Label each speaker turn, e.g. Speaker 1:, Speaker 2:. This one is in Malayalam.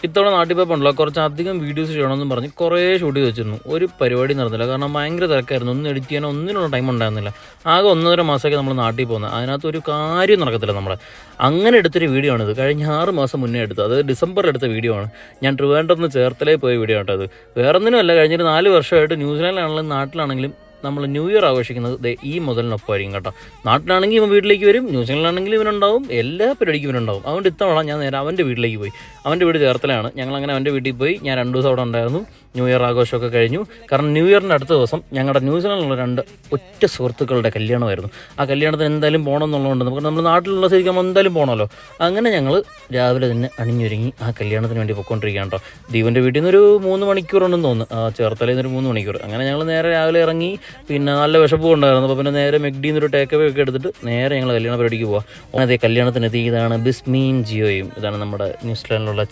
Speaker 1: ഇത്തവണ നാട്ടിൽ പോയപ്പോണ്ടല്ലോ കുറച്ചധികം വീഡിയോസ് ചെയ്യണമെന്ന് പറഞ്ഞ് കുറേ ഷൂട്ട് ചെയ്ത് വെച്ചിരുന്നു. ഒരു പരിപാടി നടന്നില്ല. കാരണം ഭയങ്കര തിരക്കായിരുന്നു. ഒന്നും എഡിറ്റ് ചെയ്യാനോ ഒന്നിനുള്ള ടൈം ഉണ്ടായിരുന്നില്ല. ആകെ 1.5 മാസമൊക്കെ നമ്മൾ നാട്ടിൽ പോകുന്നത്. അതിനകത്ത് ഒരു കാര്യം നടക്കത്തില്ല നമ്മളെ. അങ്ങനെ എടുത്തൊരു വീഡിയോ ആണിത്. കഴിഞ്ഞ 6 മാസം മുന്നേ എടുത്തത്. അത് ഡിസംബറിൽ എടുത്ത വീഡിയോ ആണ്. ഞാൻ ട്രിവാൻഡ്രത്ത് നിന്ന് ചേർത്തലേ പോയ വീഡിയോ ആട്ടോ അത്. വേറൊന്നിനുമല്ല, കഴിഞ്ഞൊരു 4 വർഷമായിട്ട് ന്യൂസിലാൻഡിലാണെങ്കിലും നാട്ടിലാണെങ്കിലും നമ്മൾ ന്യൂ ഇയർ ആഘോഷിക്കുന്നത് ഈ മുതലിനൊപ്പമായിരിക്കും കേട്ടോ. നാട്ടിലാണെങ്കിൽ ഇവൻ വീട്ടിലേക്ക് വരും, ന്യൂസിലാൻഡിലാണെങ്കിൽ ഇവനുണ്ടാവും, എല്ലാ പരിപാടിക്കും ഇവനുണ്ടാവും. അതുകൊണ്ട് ഇത്തവണ ഞാൻ നേരെ അവൻ്റെ വീട്ടിലേക്ക് പോയി. അവൻ്റെ വീട് ചേർത്തലയാണ്. ഞങ്ങളങ്ങനെ അവൻ്റെ വീട്ടിൽ പോയി. ഞാൻ 2 ദിവസം അവിടെ ഉണ്ടായിരുന്നു. ന്യൂ ഇയർ ആഘോഷമൊക്കെ കഴിഞ്ഞു. കാരണം ന്യൂ ഇയറിൻ്റെ അടുത്ത ദിവസം ഞങ്ങളുടെ ന്യൂസിലാൻഡിലുള്ള 2 ഒറ്റ സുഹൃത്തുക്കളുടെ കല്യാണമായിരുന്നു. ആ കല്യാണത്തിന് എന്തായാലും പോകണം എന്നുള്ളതുകൊണ്ട് നമുക്ക് നമ്മുടെ നാട്ടിലുള്ള സ്ഥിതിക്ക് നമ്മൾ എന്തായാലും പോകണമല്ലോ. അങ്ങനെ ഞങ്ങൾ രാവിലെ തന്നെ അണിഞ്ഞൊരുങ്ങി ആ കല്യാണത്തിന് വേണ്ടി പൊയ്ക്കൊണ്ടിരിക്കുകയാണ് കേട്ടോ. ദീപൻ്റെ വീട്ടിൽ നിന്നൊരു 3 മണിക്കൂറുണ്ടെന്ന് തോന്നുന്നു, ചേർത്തലയിൽ നിന്നൊരു 3 മണിക്കൂർ. അങ്ങനെ ഞങ്ങൾ നേരെ രാവിലെ ഇറങ്ങി. പിന്നെ നല്ല വിശപ്പും ഉണ്ടായിരുന്നു. അപ്പോൾ പിന്നെ നേരെ മെഗ്ഡിയിൽ നിന്നൊരു ടേക്ക് അവേ ഒക്കെ എടുത്തിട്ട് നേരെ ഞങ്ങൾ കല്യാണ പരിപാടിക്ക് പോകാം. അതേ കല്യാണത്തിന് എത്തി. ഇതാണ് ബിസ്മിയും ജിയോയും. ഇതാണ് നമ്മുടെ ന്യൂസിലാൻഡിലുള്ള